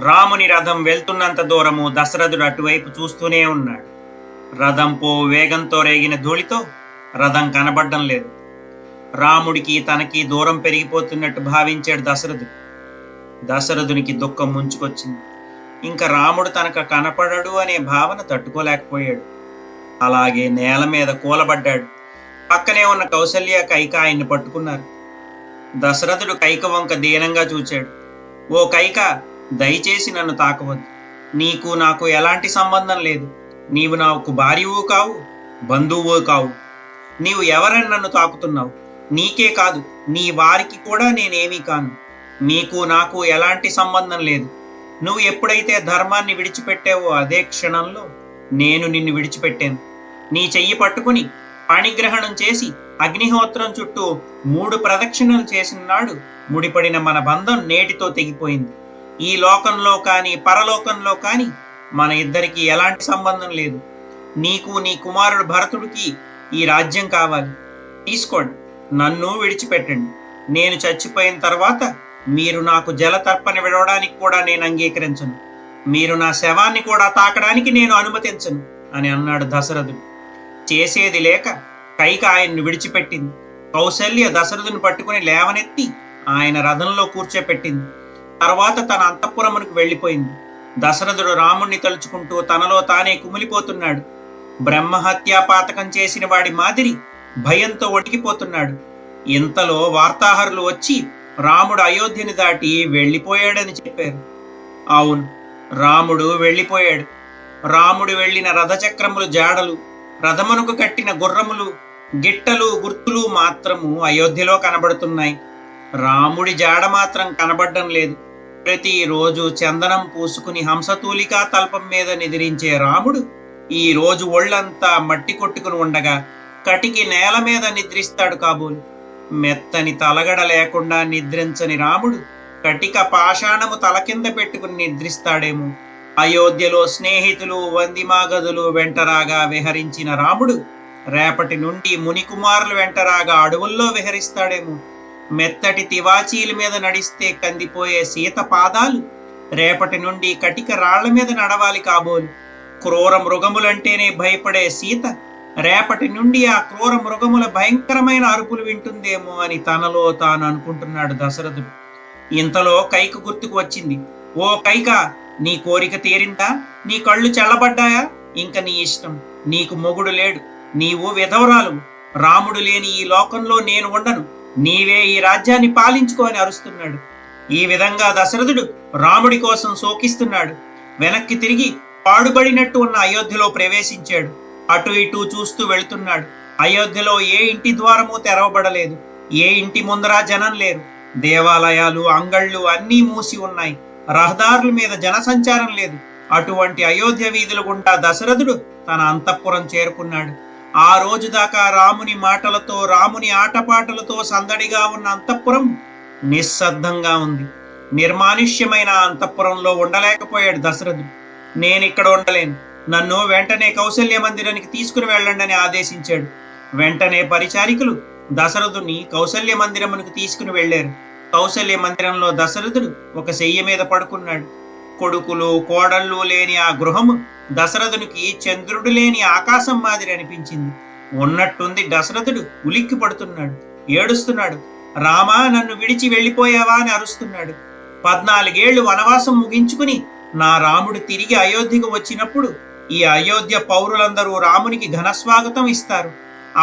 రాముని రథం వెళ్తున్నంత దూరము దశరథుడు అటువైపు చూస్తూనే ఉన్నాడు. రథం వేగంతో రేగిన ధూళితో రథం కనబడ్డం లేదు. రాముడికి తనకి దూరం పెరిగిపోతున్నట్టు భావించాడు దశరథుడు. దశరథునికి దుఃఖం ముంచుకొచ్చింది. ఇంకా రాముడు తనకు కనపడడు అనే భావన తట్టుకోలేకపోయాడు. అలాగే నేల మీద కూలబడ్డాడు. పక్కనే ఉన్న కౌసల్య కైక ఆయన్ని పట్టుకున్నారు. దశరథుడు కైక వంక దీనంగా చూచాడు. ఓ కైక, దయచేసి నన్ను తాకవద్దు. నీకు నాకు ఎలాంటి సంబంధం లేదు. నీవు నాకు భార్యవు కావు, బంధువు కావు. నీవు ఎవరని నన్ను తాకుతున్నావు? నీకే కాదు, నీ వారికి కూడా నేనేమీ కాను. నీకు నాకు ఎలాంటి సంబంధం లేదు. నువ్వు ఎప్పుడైతే ధర్మాన్ని విడిచిపెట్టావో అదే క్షణంలో నేను నిన్ను విడిచిపెట్టాను. నీ చెయ్యి పట్టుకుని పాణిగ్రహణం చేసి అగ్నిహోత్రం చుట్టూ 3 ప్రదక్షిణలు చేసిన నాడు ముడిపడిన మన బంధం నేటితో తెగిపోయింది. ఈ లోకంలో కానీ పరలోకంలో కానీ మన ఇద్దరికి ఎలాంటి సంబంధం లేదు. నీకు నీ కుమారుడు భరతుడికి ఈ రాజ్యం కావాలి. తీసుకోండి, నన్ను విడిచిపెట్టండి. నేను చచ్చిపోయిన తర్వాత మీరు నాకు జలతర్పణ విడవడానికి కూడా నేను అంగీకరించను. మీరు నా శవాన్ని కూడా తాకడానికి నేను అనుమతించను అని అన్నాడు దశరథుడు. చేసేది లేక కైక ఆయన్ను విడిచిపెట్టింది. కౌసల్య దశరథుని పట్టుకుని లేవనెత్తి ఆయన రథంలో కూర్చోపెట్టింది. తర్వాత తన అంతఃపురమునకు వెళ్ళిపోయింది. దశరథుడు రాముణ్ణి తలుచుకుంటూ తనలో తానే కుమిలిపోతున్నాడు. బ్రహ్మహత్యా పాతకం చేసిన వాడి మాదిరి భయంతో వణికిపోతున్నాడు. ఇంతలో వార్తాహరులు వచ్చి రాముడు అయోధ్యని దాటి వెళ్ళిపోయాడని చెప్పారు. అవును, రాముడు వెళ్ళిపోయాడు. రాముడు వెళ్ళిన రథచక్రములు జాడలు, రథమునకు కట్టిన గుర్రములు, గిట్టలు, గుర్తులు మాత్రము అయోధ్యలో కనబడుతున్నాయి. రాముడి జాడ మాత్రం కనబడడం లేదు. ప్రతిరోజు చందనం పూసుకుని హంసతూలికా తల్పం మీద నిద్రించే రాముడు ఈ రోజు ఒళ్ళంతా మట్టి కొట్టుకుని ఉండగా కటికి నేల మీద నిద్రిస్తాడు కాబోలు. మెత్తని తలగడ లేకుండా నిద్రించని రాముడు కటిక పాషాణము తల కింద పెట్టుకుని నిద్రిస్తాడేమో. అయోధ్యలో స్నేహితులు, వందిమాగదులు వెంటరాగా విహరించిన రాముడు రేపటి నుండి మునికుమారులు వెంటరాగా అడవుల్లో విహరిస్తాడేమో. మెత్తటి తివాచీల మీద నడిస్తే కందిపోయే సీత పాదాలు రేపటి నుండి కటిక రాళ్ల మీద నడవాలి కాబోలు. క్రూర మృగములంటేనే భయపడే సీత రేపటి నుండి ఆ క్రూర మృగముల భయంకరమైన అరుపులు వింటుందేమో అని తనలో తాను అనుకుంటున్నాడు దశరథుడు. ఇంతలో కైక గుర్తుకు వచ్చింది. ఓ కైక, నీ కోరిక తీరిందా? నీ కళ్ళు చల్లబడ్డాయా? ఇంక నీ ఇష్టం. నీకు మొగుడు లేడు, నీవు విధవరాలు. రాముడు లేని ఈ లోకంలో నేను ఉండను. నీవే ఈ రాజ్యాన్ని పాలించుకో అని అరుస్తున్నాడు. ఈ విధంగా దశరథుడు రాముడి కోసం శోకిస్తున్నాడు. వెనక్కి తిరిగి పాడుబడినట్టు ఉన్న అయోధ్యలో ప్రవేశించాడు. అటు ఇటు చూస్తూ వెళుతున్నాడు. అయోధ్యలో ఏ ఇంటి ద్వారము తెరవబడలేదు. ఏ ఇంటి ముందర జనం లేరు. దేవాలయాలు, అంగళ్ళు అన్నీ మూసి ఉన్నాయి. రహదారుల మీద జనసంచారం లేదు. అటువంటి అయోధ్య వీధుల గుండా దశరథుడు తన అంతఃపురం చేరుకున్నాడు. ఆ రోజు దాకా రాముని మాటలతో, రాముని ఆటపాటలతో సందడిగా ఉన్న అంతఃపురం నిశ్శబ్దంగా ఉంది. నిర్మానుష్యమైన అంతఃపురంలో ఉండలేకపోయాడు దశరథుడు. నేనిక్కడ ఉండలేను, నన్ను వెంటనే కౌసల్య మందిరానికి తీసుకుని వెళ్ళండి అని ఆదేశించాడు. వెంటనే పరిచారికులు దశరథుని కౌసల్య మందిరమునకు తీసుకుని వెళ్లారు. కౌసల్య మందిరంలో దశరథుడు ఒక శయ్య మీద పడుకున్నాడు. కొడుకులు, కోడళ్ళు లేని ఆ గృహము దశరథునికి చంద్రుడు లేని ఆకాశం మాదిరి అనిపించింది. ఉన్నట్టుంది దశరథుడు ఉలిక్కి పడుతున్నాడు, ఏడుస్తున్నాడు. రామా, నన్ను విడిచి వెళ్ళిపోయావా అని అరుస్తున్నాడు. 14 ఏళ్లు వనవాసం ముగించుకుని నా రాముడు తిరిగి అయోధ్యకు వచ్చినప్పుడు ఈ అయోధ్య పౌరులందరూ రామునికి ఘనస్వాగతం ఇస్తారు.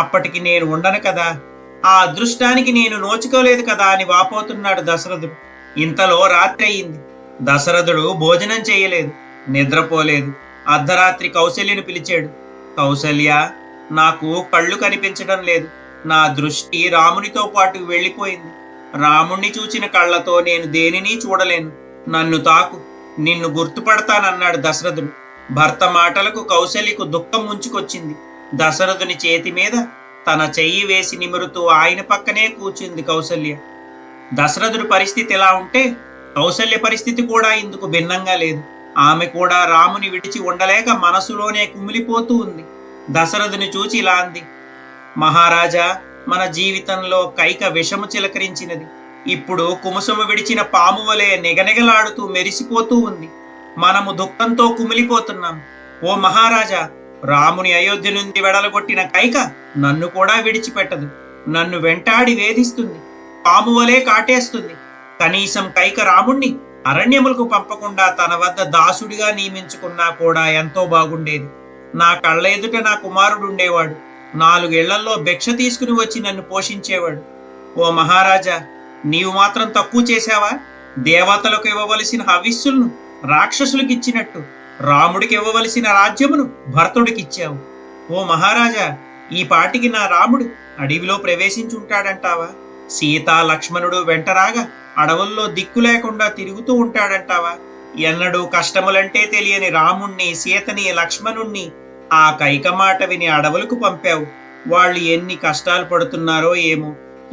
అప్పటికి నేను ఉండను కదా, ఆ అదృష్టానికి నేను నోచుకోలేదు కదా అని వాపోతున్నాడు దశరథుడు. ఇంతలో రాత్రి అయింది. దశరథుడు భోజనం చేయలేదు, నిద్రపోలేదు. అర్ధరాత్రి కౌసల్యను పిలిచాడు. కౌసల్య, నాకు కళ్ళు కనిపించడం లేదు. నా దృష్టి రామునితో పాటు వెళ్ళిపోయింది. రాముణ్ణి చూచిన కళ్ళతో నేను దేనిని చూడలేను. నన్ను తాకు, నిన్ను గుర్తుపడతానన్నాడు దశరథుడు. భర్త మాటలకు కౌసల్యకు దుఃఖం ముంచుకొచ్చింది. దశరథుని చేతి మీద తన చెయ్యి వేసి నిమురుతూ ఆయన పక్కనే కూర్చుంది కౌసల్య. దశరథుడి పరిస్థితి ఎలా ఉంటే కౌసల్య పరిస్థితి కూడా ఇందుకు భిన్నంగా లేదు. ఆమె కూడా రాముని విడిచి ఉండలేక మనసులోనే కుమిలిపోతూ ఉంది. దశరథుని చూచి ఇలా అంది. మహారాజా, మన జీవితంలో కైక విషము చిలకరించినది. ఇప్పుడు కుముసము విడిచిన పాము వలె నిగనిగలాడుతూ మెరిసిపోతూ ఉంది. మనము దుఃఖంతో కుమిలిపోతున్నాం. ఓ మహారాజా, రాముని అయోధ్య నుండి వెడలగొట్టిన కైక నన్ను కూడా విడిచిపెట్టదు. నన్ను వెంటాడి వేధిస్తుంది, పాము వలె కాటేస్తుంది. కనీసం కైక రాముణ్ణి అరణ్యములకు పంపకుండా తన వద్ద దాసుడిగా నియమించుకున్నా కూడా ఎంతో బాగుండేది. నా కళ్ళ ఎదుట నా కుమారుడు ఉండేవాడు. 4 ఏళ్లలో భిక్ష తీసుకుని వచ్చి నన్ను పోషించేవాడు. ఓ మహారాజా, నీవు మాత్రం తక్కువ చేశావా? దేవతలకు ఇవ్వవలసిన హవిస్సులను రాక్షసులకు ఇచ్చినట్టు రాముడికి ఇవ్వవలసిన రాజ్యమును భరతుడికిచ్చావు. ఓ మహారాజా, ఈ పాటికి నా రాముడు అడవిలో ప్రవేశించుంటాడంటావా? సీతా లక్ష్మణుడు వెంటరాగా అడవుల్లో దిక్కు లేకుండా తిరుగుతూ ఉంటాడంటావా? ఎన్నడూ కష్టములంటే తెలియని రాముణ్ణి, సీతని, లక్ష్మణుణ్ణి ఆ కైక మాట విని అడవులకు పంపావు. వాళ్ళు ఎన్ని కష్టాలు పడుతున్నారో ఏమో.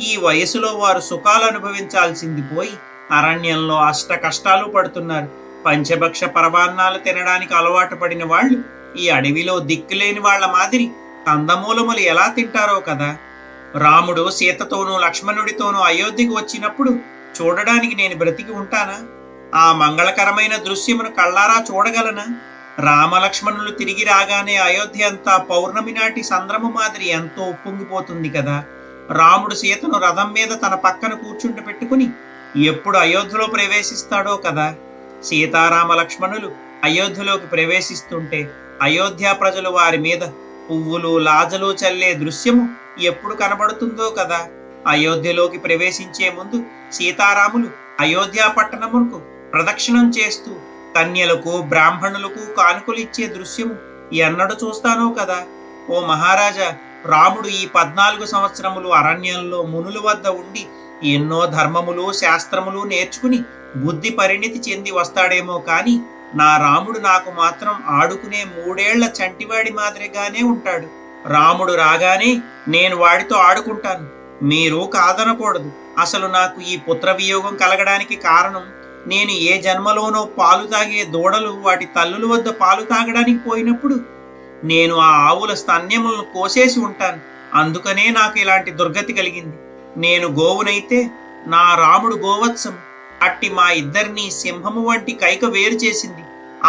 ఈ వయసులో వారు సుఖాలు అనుభవించాల్సింది పోయి అరణ్యంలో అష్ట కష్టాలు పడుతున్నారు. పంచభక్ష పరమాన్నాలు తినడానికి అలవాటు పడిన వాళ్ళు ఈ అడవిలో దిక్కులేని వాళ్ల మాదిరి కందమూలములు ఎలా తింటారో కదా. రాముడు సీతతోనూ లక్ష్మణుడితోనూ అయోధ్యకు వచ్చినప్పుడు చూడడానికి నేను బ్రతికి ఉంటానా? ఆ మంగళకరమైన దృశ్యమును కళ్ళారా చూడగలనా? రామలక్ష్మణులు తిరిగి రాగానే అయోధ్య అంతా పౌర్ణమి నాటి సంద్రము మాదిరి ఎంతో ఉప్పొంగిపోతుంది కదా. రాముడు సీతను రథం మీద తన పక్కన కూర్చుంటూ పెట్టుకుని ఎప్పుడు అయోధ్యలో ప్రవేశిస్తాడో కదా. సీతారామ లక్ష్మణులు అయోధ్యలోకి ప్రవేశిస్తుంటే అయోధ్య ప్రజలు వారి మీద పువ్వులు లాజలు చల్లే దృశ్యము ఎప్పుడు కనబడుతుందో కదా. అయోధ్యలోకి ప్రవేశించే ముందు సీతారాములు అయోధ్య పట్టణమునకు ప్రదక్షిణం చేస్తూ కన్యలకు బ్రాహ్మణులకు కానుకలు ఇచ్చే దృశ్యము ఎన్నడూ చూస్తానో కదా. ఓ మహారాజా, రాముడు ఈ 14 సంవత్సరములు అరణ్యంలో మునుల వద్ద ఉండి ఎన్నో ధర్మములు శాస్త్రములు నేర్చుకుని బుద్ధి పరిణితి చెంది వస్తాడేమో కాని నా రాముడు నాకు మాత్రం ఆడుకునే 3 ఏళ్ల చంటివాడి మాదిరిగానే ఉంటాడు. రాముడు రాగానే నేను వాడితో ఆడుకుంటాను, మీరు కాదనకూడదు. అసలు నాకు ఈ పుత్ర వియోగం కలగడానికి కారణం నేను ఏ జన్మలోనో పాలు తాగే దూడలు వాటి తల్లుల వద్ద పాలు తాగడానికి పోయినప్పుడు నేను ఆ ఆవుల స్తన్యములను కోసేసి ఉంటాను. అందుకనే నాకు ఇలాంటి దుర్గతి కలిగింది. నేను గోవునైతే నా రాముడు గోవత్సం. అట్టి మా ఇద్దరిని సింహము వంటి కైక వేరు చేసింది.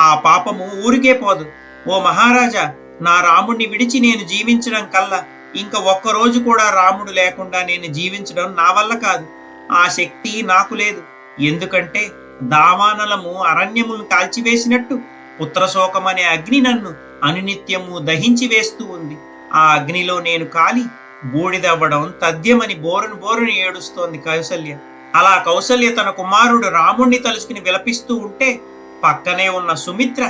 ఆ పాపము ఊరికే పోదు. ఓ మహారాజా, నా రాముణ్ణి విడిచి నేను జీవించడం కల్లా ఇంక ఒక్కరోజు కూడా రాముడు లేకుండా నేను జీవించడం నా వల్ల కాదు. ఆ శక్తి నాకు లేదు. ఎందుకంటే దావానలము అరణ్యములను కాల్చివేసినట్టు పుత్రశోకమనే అగ్ని నన్ను అనునిత్యము దహించి వేస్తూ ఉంది. ఆ అగ్నిలో నేను కాలి బూడిదవ్వడం తథ్యమని బోరును ఏడుస్తోంది కౌసల్య. అలా కౌసల్య తన కుమారుడు రాముణ్ణి తలుచుకుని విలపిస్తూ ఉంటే పక్కనే ఉన్న సుమిత్ర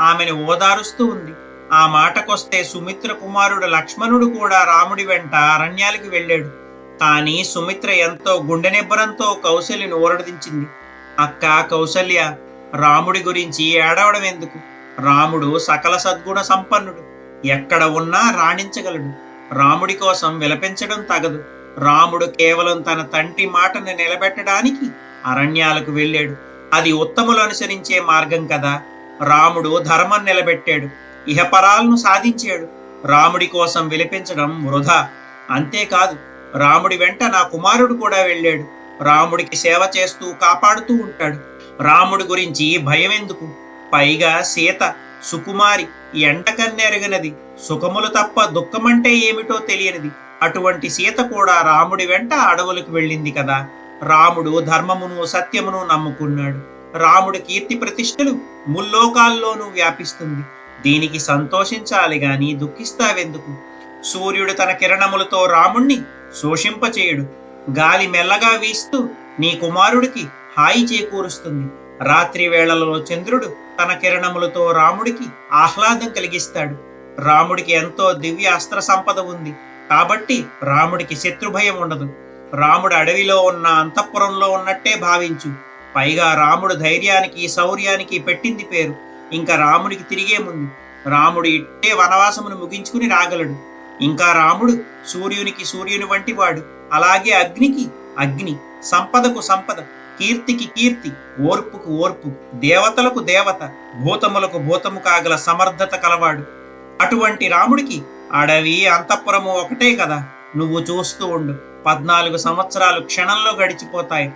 ఆమెను ఓదారుస్తూ ఉంది. ఆ మాటకొస్తే సుమిత్ర కుమారుడు లక్ష్మణుడు కూడా రాముడి వెంట అరణ్యాలకు వెళ్ళాడు. కానీ సుమిత్ర ఎంతో గుండెనిబ్బరంతో కౌసల్యను ఊరడించింది. అక్క కౌసల్య, రాముడి గురించి ఏడవడం ఎందుకు? రాముడు సకల సద్గుణ సంపన్నుడు, ఎక్కడ ఉన్నా రాణించగలడు. రాముడి కోసం విలపించడం తగదు. రాముడు కేవలం తన తండ్రి మాటను నిలబెట్టడానికి అరణ్యాలకు వెళ్ళాడు. అది ఉత్తములు అనుసరించే మార్గం కదా. రాముడు ధర్మం నిలబెట్టాడు, ఇహపరాలను సాధించాడు. రాముడి కోసం విలపించడం వృధా. అంతేకాదు, రాముడి వెంట నా కుమారుడు కూడా వెళ్ళాడు. రాముడికి సేవ చేస్తూ కాపాడుతూ ఉంటాడు. రాముడి గురించి భయం ఎందుకు? పైగా సీత సుకుమారి, ఎండకన్నెరగనది, సుఖములు తప్ప దుఃఖమంటే ఏమిటో తెలియనిది. అటువంటి సీత కూడా రాముడి వెంట అడవులకు వెళ్ళింది కదా. రాముడు ధర్మమును సత్యమును నమ్ముకున్నాడు. రాముడి కీర్తి ప్రతిష్టలు ముల్లోకాల్లోనూ వ్యాపిస్తుంది. దీనికి సంతోషించాలి గాని దుఃఖిస్తావెందుకు? సూర్యుడు తన కిరణములతో రాముణ్ణి శోషింపచేయుడు. గాలి మెల్లగా వీస్తూ నీ కుమారుడికి హాయి చేకూరుస్తుంది. రాత్రి వేళలలో చంద్రుడు తన కిరణములతో రాముడికి ఆహ్లాదం కలిగిస్తాడు. రాముడికి ఎంతో దివ్య అస్త్ర సంపద ఉంది కాబట్టి రాముడికి శత్రుభయం ఉండదు. రాముడు అడవిలో ఉన్న అంతఃపురంలో ఉన్నట్టే భావించు. పైగా రాముడు ధైర్యానికి శౌర్యానికి పెట్టింది పేరు. ఇంకా రాముడికి తిరిగే ముందు రాముడు ఇట్టే వనవాసమును ముగించుకుని రాగలడు. ఇంకా రాముడు సూర్యునికి సూర్యుని వంటి వాడు. అలాగే అగ్నికి అగ్ని, సంపదకు సంపద, కీర్తికి కీర్తి, ఓర్పుకు ఓర్పు, దేవతలకు దేవత, భూతములకు భూతము కాగల సమర్థత కలవాడు. అటువంటి రాముడికి అడవి అంతఃపురము ఒకటే కదా. నువ్వు చూస్తూ ఉండు, 14 సంవత్సరాలు క్షణంలో గడిచిపోతాయి.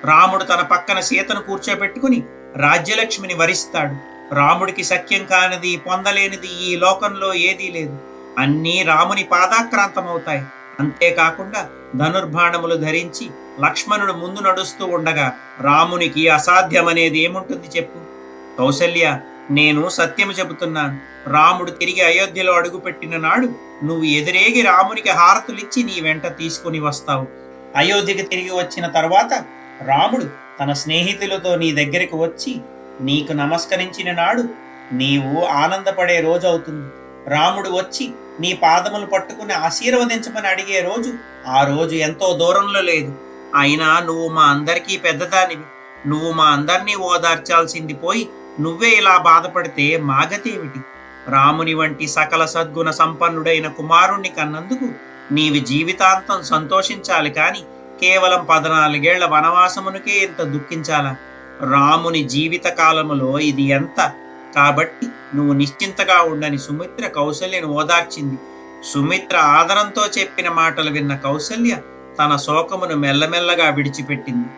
రాముడు తన పక్కన సీతను కూర్చోబెట్టుకుని రాజ్యలక్ష్మిని వరిస్తాడు. రాముడికి సఖ్యం కానిది, పొందలేనిది ఈ లోకంలో ఏదీ లేదు. అన్నీ రాముని పాదాక్రాంతమవుతాయి. అంతేకాకుండా ధనుర్బాణములు ధరించి లక్ష్మణుడు ముందు నడుస్తూ ఉండగా రామునికి అసాధ్యమనేది ఏముంటుంది చెప్పు? కౌసల్య, నేను సత్యము చెబుతున్నాను. రాముడు తిరిగి అయోధ్యలో అడుగుపెట్టిన నాడు నువ్వు ఎదురేగి రామునికి హారతులిచ్చి నీ వెంట తీసుకుని వస్తావు. అయోధ్యకి తిరిగి వచ్చిన తర్వాత రాముడు తన స్నేహితులతో నీ దగ్గరికి వచ్చి నీకు నమస్కరించిన నాడు నీవు ఆనందపడే రోజు అవుతుంది. రాముడు వచ్చి నీ పాదములు పట్టుకుని ఆశీర్వదించమని అడిగే రోజు ఆ రోజు ఎంతో దూరంలో లేదు. అయినా నువ్వు మా అందరికీ పెద్దదానివి. నువ్వు మా అందరినీ ఓదార్చాల్సింది పోయి నువ్వే ఇలా బాధపడితే మా గతి ఏమిటి? రాముని వంటి సకల సద్గుణ సంపన్నుడైన కుమారుణ్ణి కన్నందుకు నీవి జీవితాంతం సంతోషించాలి, కాని కేవలం 14 ఏళ్ల వనవాసమునికే ఇంత దుఃఖించాలా? రాముని జీవిత కాలములో ఇది ఎంత? కాబట్టి నువ్వు నిశ్చింతగా ఉండని సుమిత్ర కౌసల్యను ఓదార్చింది. సుమిత్ర ఆదరంతో చెప్పిన మాటలు విన్న కౌసల్య తన శోకమును మెల్లమెల్లగా విడిచిపెట్టింది.